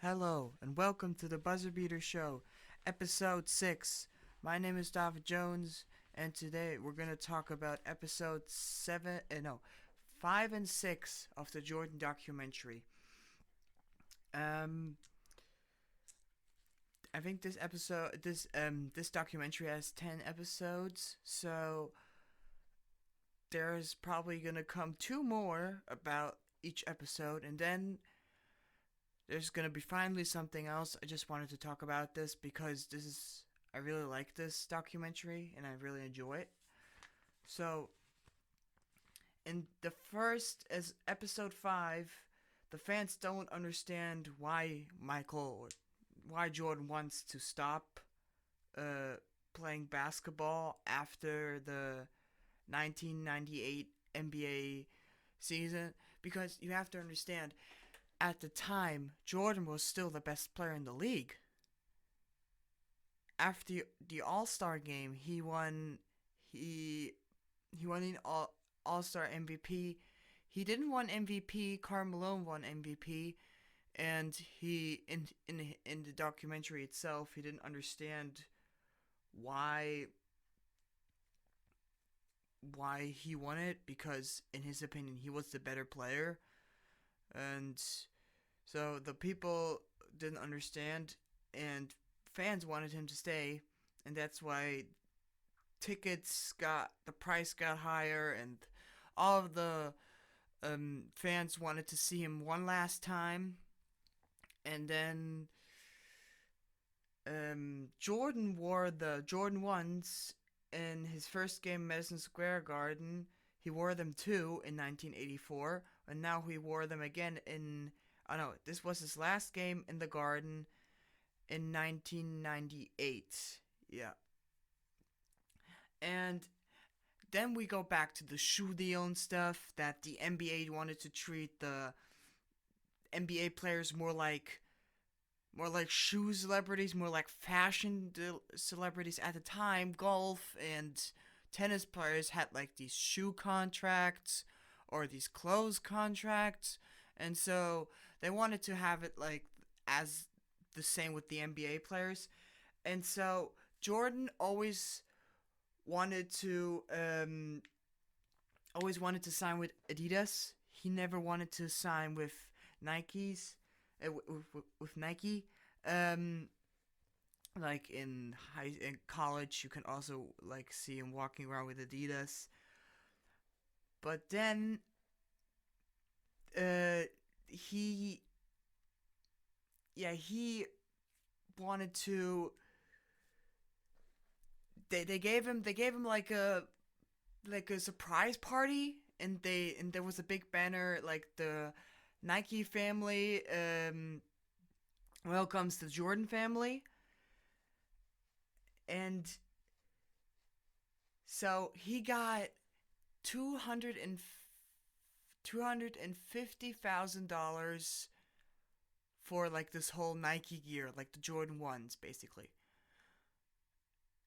Hello, and welcome to the Buzzerbeater Show, episode 6. My name is David Jones, and today we're going to talk about episode 5 and 6 of the Jordan documentary. Um, I think this documentary has 10 episodes, so there's probably going to come two more about each episode, and then there's gonna be finally something else. I just wanted to talk about this because I really like this documentary and I really enjoy it. So, in the first, as episode 5, the fans don't understand why Jordan wants to stop uh, playing basketball after the 1998 NBA season, because you have to understand, at the time, Jordan was still the best player in the league. After the All Star game, he won an All Star MVP. He didn't win MVP. Karl Malone won MVP, and he in the documentary itself, he didn't understand why he won it, because in his opinion he was the better player, and so the people didn't understand, and fans wanted him to stay, and that's why the price got higher, and all of the fans wanted to see him one last time, and then Jordan wore the Jordan ones in his first game in Madison Square Garden. He wore them too in 1984, and now he wore them again in. Oh no, this was his last game in the Garden in 1998. Yeah. And then we go back to the shoe deal and stuff, that the NBA wanted to treat the NBA players more like shoe celebrities, more like fashion celebrities. At the time, golf and tennis players had like these shoe contracts or these clothes contracts, and so they wanted to have it like as the same with the NBA players. And so Jordan wanted to um, always wanted to sign with Adidas. He never wanted to sign with Nike. Um, like in college, you can also like see him walking around with Adidas. But then uh, he he wanted to. They gave him like a surprise party, and there was a big banner like the Nike family welcomes the Jordan family, and so he got two hundred and $250,000 for like this whole Nike gear, like the Jordan ones, basically.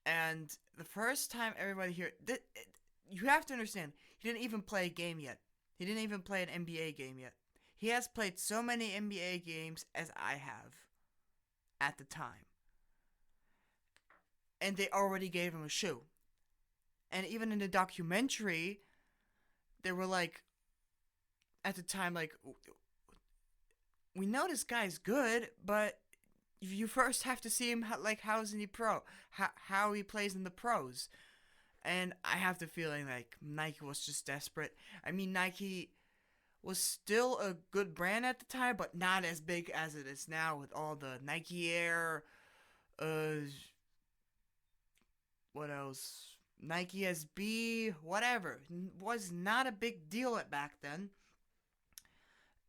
And the first time everybody here, you have to understand, he didn't even play a game yet. He didn't even play an NBA game yet. He has played so many NBA games as I have at the time. And they already gave him a shoe. And even in the documentary, they were like, at the time, like, we know this guy's good, but you first have to see him like how's in the pro, how he plays in the pros. And I have the feeling like Nike was just desperate. I mean, Nike was still a good brand at the time, but not as big as it is now with all the Nike Air, uh, what else? Nike SB, whatever. Was not a big deal at back then.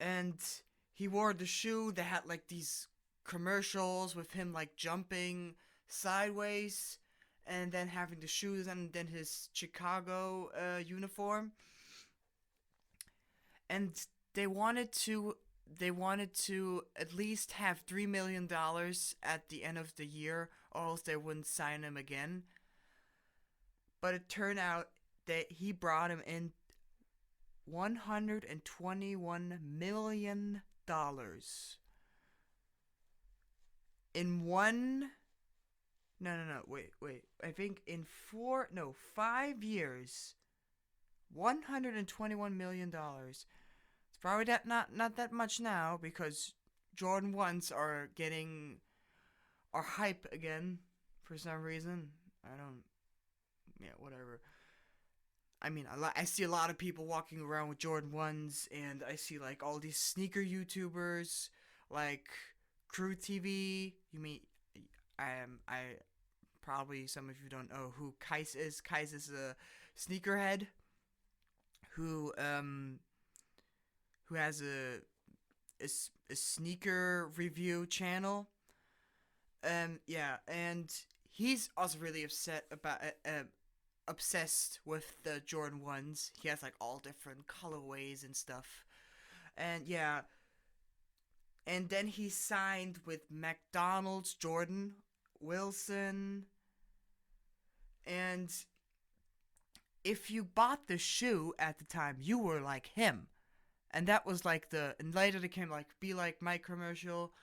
And he wore the shoe that had like these commercials with him like jumping sideways, and then having the shoes and then his Chicago uniform. And they wanted to they wanted to at least have $3 million at the end of the year, or else they wouldn't sign him again. But it turned out that he brought him in $121 million. in one. No, no, no. Wait. I think in 5 years, $121 million. It's probably not that much now because Jordan ones are hype again for some reason. I don't. Yeah, whatever. I mean, I see a lot of people walking around with Jordan ones, and I see like all these sneaker YouTubers, like Crew TV. You mean I probably some of you don't know who Kais is. Kais is a sneakerhead who has a sneaker review channel. Yeah, and he's also really obsessed with the Jordan ones. He has like all different colorways and stuff. And yeah, and then he signed with McDonald's, Jordan Wilson, and if you bought the shoe at the time, you were like him. And that was like and later they came like Be Like Mike commercial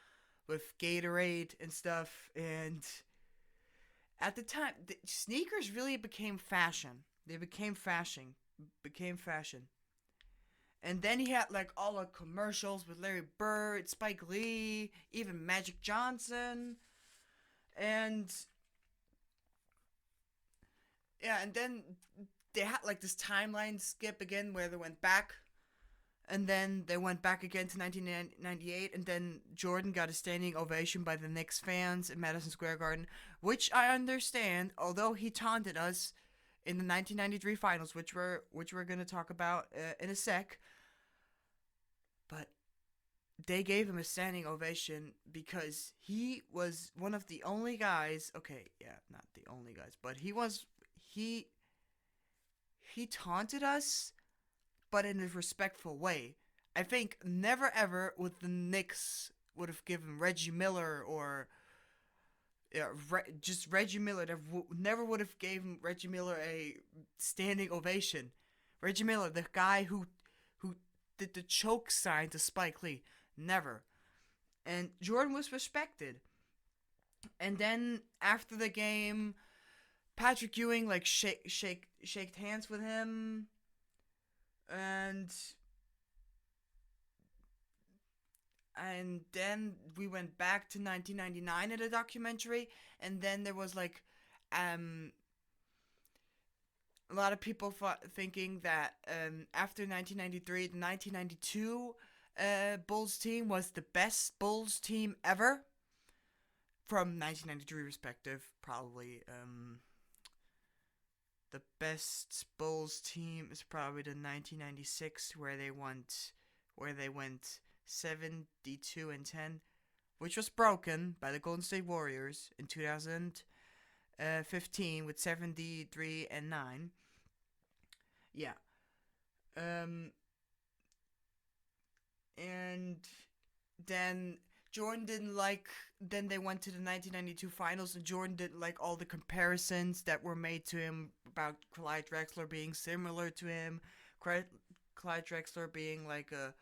with Gatorade and stuff. And at the time, the sneakers really became fashion. They became fashion. And then he had like all the commercials with Larry Bird, Spike Lee, even Magic Johnson. And yeah, and then they had like this timeline skip again where they went back, and then they went back again to 1998, and then Jordan got a standing ovation by the Knicks fans in Madison Square Garden, which I understand, although he taunted us in the 1993 finals, which we're going to talk about in a sec. But they gave him a standing ovation because he was one of the only guys. Okay, yeah, not the only guys, but he taunted us, but in a respectful way. I think never ever would the Knicks would have given Reggie Miller or just Reggie Miller. Never would have given Reggie Miller a standing ovation. Reggie Miller, the guy who did the choke sign to Spike Lee, never. And Jordan was respected. And then after the game, Patrick Ewing like shaked hands with him, and then we went back to 1999 in a documentary, and then there was like a lot of people thinking that after 1993, the 1992 Bulls team was the best Bulls team ever. From 1993 perspective, probably the best Bulls team is probably the 1996 where they went 72-10, which was broken by the Golden State Warriors in 2015 with 73-9. Yeah. And then Jordan didn't like. Then they went to the 1992 finals, and Jordan didn't like all the comparisons that were made to him about Clyde Drexler being similar to him, Clyde Drexler being like a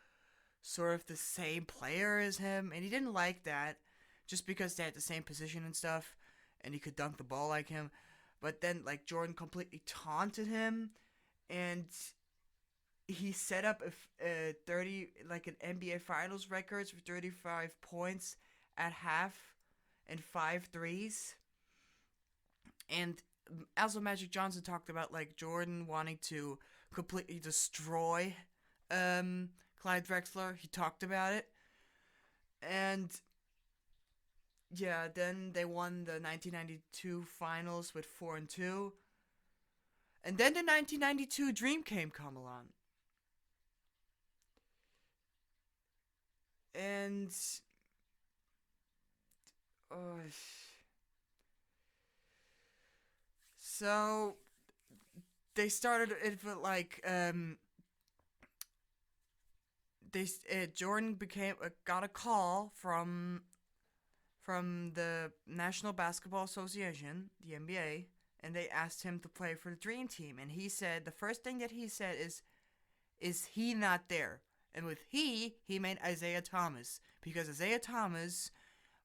sort of the same player as him, and he didn't like that, just because they had the same position and stuff, and he could dunk the ball like him. But then like Jordan completely taunted him, and he set up a 30 like an NBA Finals records for 35 points at half and 5 threes. And also Magic Johnson talked about like Jordan wanting to completely destroy Clyde Drexler. He talked about it. And yeah, then they won the 1992 finals with 4-2. And then the 1992 Dream come along. And so they started it with like Jordan got a call from the National Basketball Association, the NBA, and they asked him to play for the Dream Team, and he said the first thing that he said is he not there? And with he meant Isaiah Thomas, because Isaiah Thomas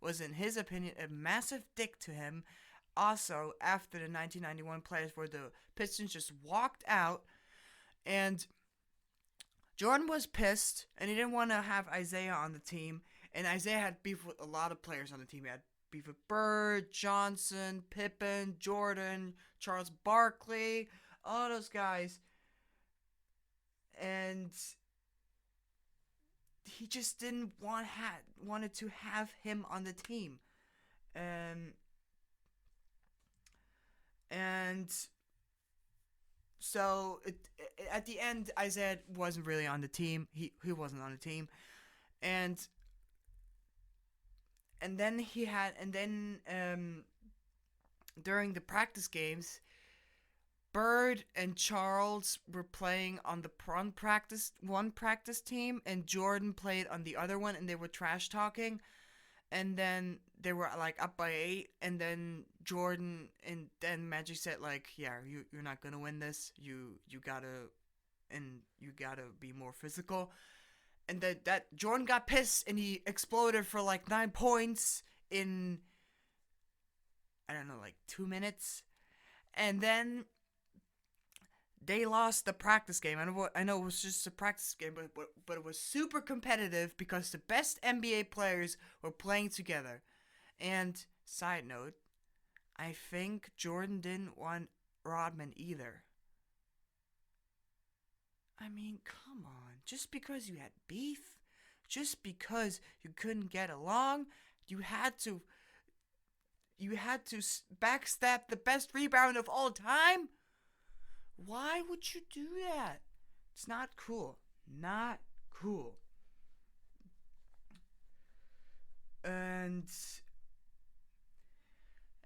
was, in his opinion, a massive dick to him. Also, after the 1991 playoffs, where the Pistons just walked out, and Jordan was pissed, and he didn't want to have Isaiah on the team. And Isaiah had beef with a lot of players on the team. He had beef with Bird, Johnson, Pippen, Jordan, Charles Barkley, all those guys. And he just didn't wanted to have him on the team. And so at the end, Isaiah wasn't really on the team. He wasn't on the team, and then during the practice games, Bird and Charles were playing on the one practice team, and Jordan played on the other one, and they were trash talking. And then they were like up by 8, and then Jordan and then Magic said like, "Yeah, you're not gonna win this. You gotta be more physical." And that Jordan got pissed and he exploded for like 9 points in, I don't know, like 2 minutes, and then they lost the practice game. I know it was just a practice game, but it was super competitive because the best NBA players were playing together. And side note, I think Jordan didn't want Rodman either. I mean, come on. Just because you had beef, just because you couldn't get along, you had to backstab the best rebounder of all time? Why would you do that? It's not cool. Not cool. And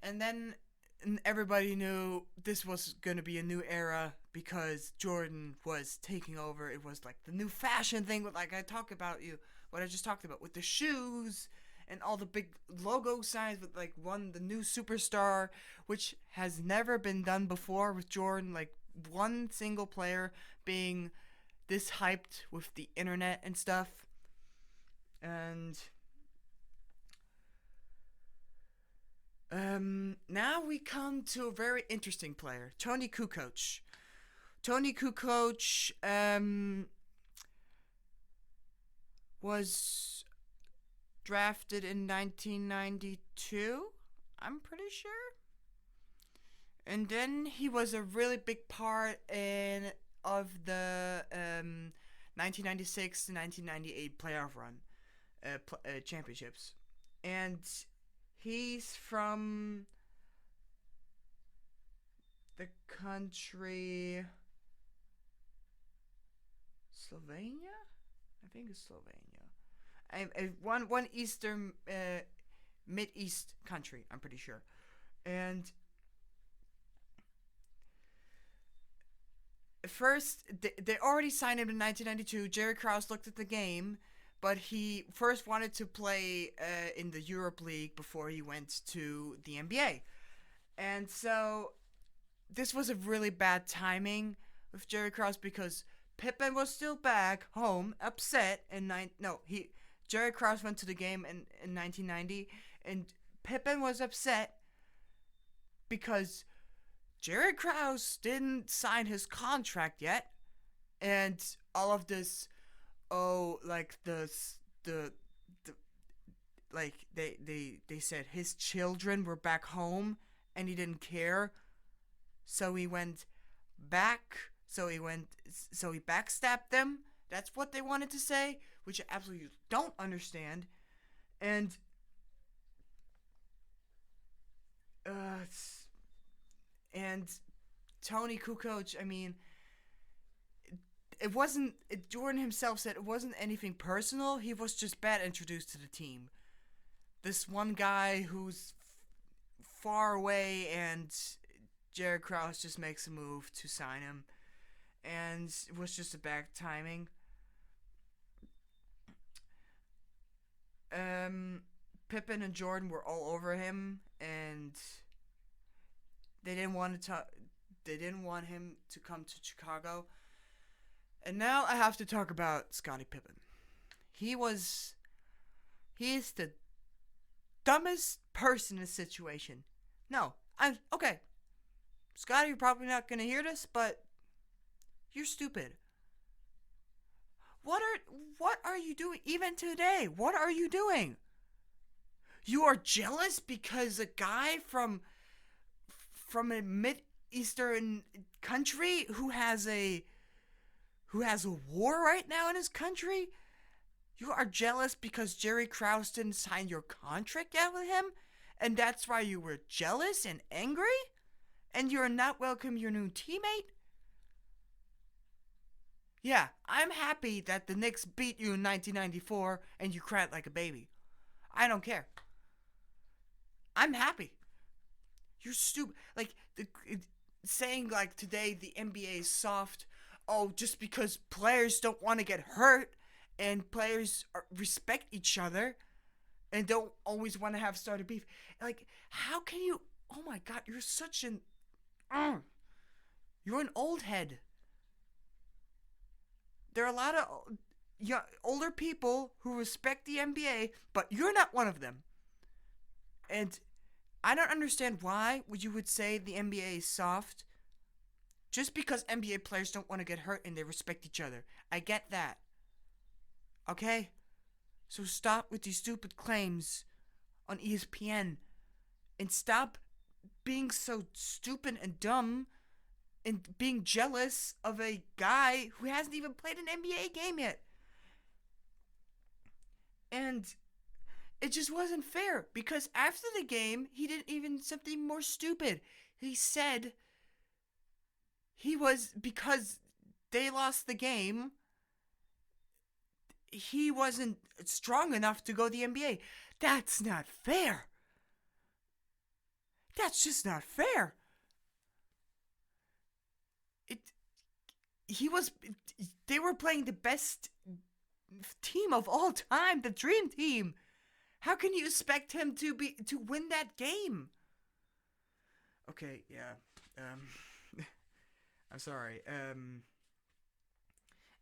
then everybody knew this was going to be a new era because Jordan was taking over. It was like the new fashion thing with, like, what I just talked about with the shoes and all the big logo signs with like the new superstar, which has never been done before with Jordan, like one single player being this hyped with the internet and stuff. And now we come to a very interesting player, Tony Kukoc. Tony Kukoc was drafted in 1992, I'm pretty sure. And then he was a really big part of the 1996 to 1998 playoff run, championships. And he's from the country Slovenia? I think it's Slovenia. One eastern, mid-east country, I'm pretty sure. And first, they already signed him in 1992. Jerry Krause looked at the game, but he first wanted to play in the Europe League before he went to the NBA. And so this was a really bad timing with Jerry Krause because Pippen was still back home, upset. Jerry Krause went to the game in 1990, and Pippen was upset because Jerry Krause didn't sign his contract yet, and all of this, like they said his children were back home, and he didn't care, so he went back. So he backstabbed them. That's what they wanted to say, which I absolutely don't understand. And Tony Kukoc, I mean, it wasn't. Jordan himself said it wasn't anything personal. He was just bad introduced to the team. This one guy who's far away, and Jared Krause just makes a move to sign him. And it was just a bad timing. Pippen and Jordan were all over him, and they didn't want him to come to Chicago. And now I have to talk about Scottie Pippen. He is the dumbest person in this situation. No, I'm okay. Scotty, you're probably not gonna hear this, but you're stupid. What are what are you doing even today? What are you doing? You are jealous because a guy from a mid eastern country who has a war right now in his country. You are jealous because Jerry Krause didn't sign your contract yet with him, and that's why you were jealous and angry, and you're not welcome your new teammate. Yeah, I'm happy that the Knicks beat you in 1994 and you cried like a baby. I don't care. I'm happy. You're stupid. Like saying like today the NBA is soft. Oh, just because players don't want to get hurt and players respect each other and don't always want to have started beef. Like, how can you? Oh my God, you're such an. You're an old head. There are a lot of older people who respect the NBA, but you're not one of them. And I don't understand why you would say the NBA is soft just because NBA players don't want to get hurt and they respect each other. I get that. Okay? So stop with these stupid claims on ESPN and stop being so stupid and dumb and being jealous of a guy who hasn't even played an NBA game yet. And it just wasn't fair because after the game, he did even something more stupid. He said he was, because they lost the game, he wasn't strong enough to go to the NBA. That's not fair. That's just not fair. It he was they were playing the best team of all time, the dream team. How can you expect him to win that game? Okay, yeah. I'm sorry.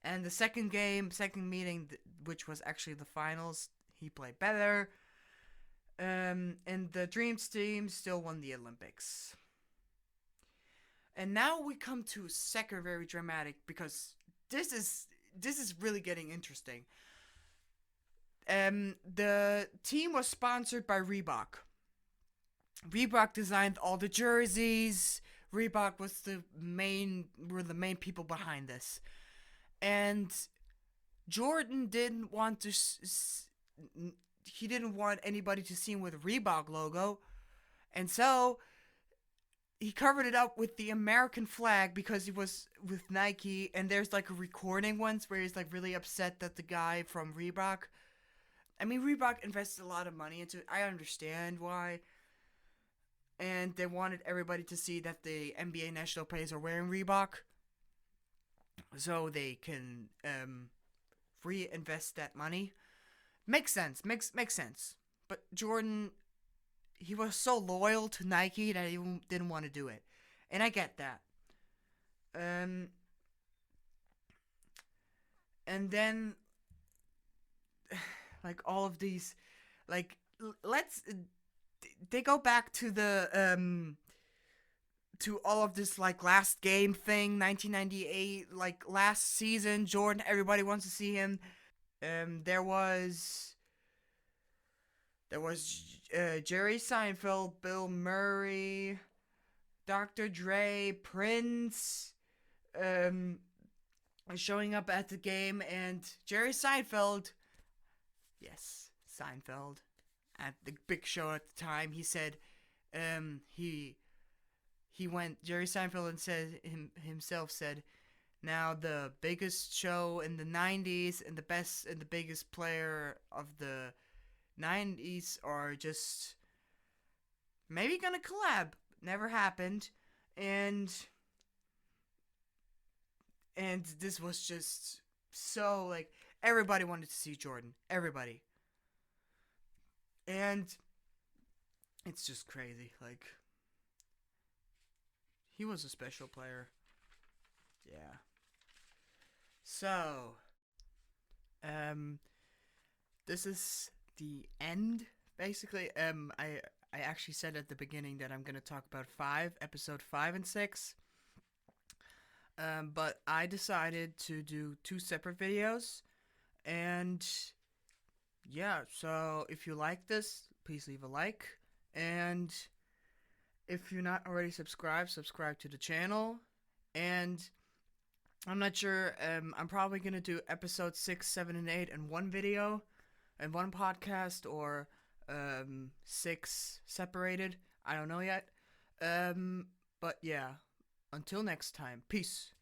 And the second meeting, which was actually the finals, he played better. And the Dreams team still won the Olympics. And now we come to second very dramatic because this is really getting interesting. The team was sponsored by Reebok. Reebok designed all the jerseys. Reebok were the main people behind this. And Jordan didn't want to he didn't want anybody to see him with a Reebok logo. And so he covered it up with the American flag because he was with Nike, and there's like a recording once where he's like really upset that the guy from Reebok, I mean, Reebok invested a lot of money into it. I understand why. And they wanted everybody to see that the NBA national players are wearing Reebok so they can reinvest that money. Makes sense. Makes sense. But Jordan, he was so loyal to Nike that he didn't want to do it. And I get that. And then like all of these like let's they go back to the to all of this like last game thing, 1998, like last season, Jordan, everybody wants to see him. There was Jerry Seinfeld, Bill Murray, Dr. Dre, Prince, um, showing up at the game, and Jerry Seinfeld, yes, Seinfeld, at the big show at the time, he said, he went, Jerry Seinfeld and said himself said, now the biggest show in the 90s and the best and the biggest player of the 90s are just maybe gonna collab. Never happened. And this was just so like everybody wanted to see Jordan. Everybody. And it's just crazy. Like he was a special player. Yeah. So, this is the end, basically, I actually said at the beginning that I'm gonna talk about episode 5 and 6. But I decided to do two separate videos, and yeah. So if you like this, please leave a like, and if you're not already subscribed, subscribe to the channel. And I'm not sure. I'm probably gonna do episode 6, 7, and 8 in one video, in one podcast, or 6 separated. I don't know yet. But yeah. Until next time, peace.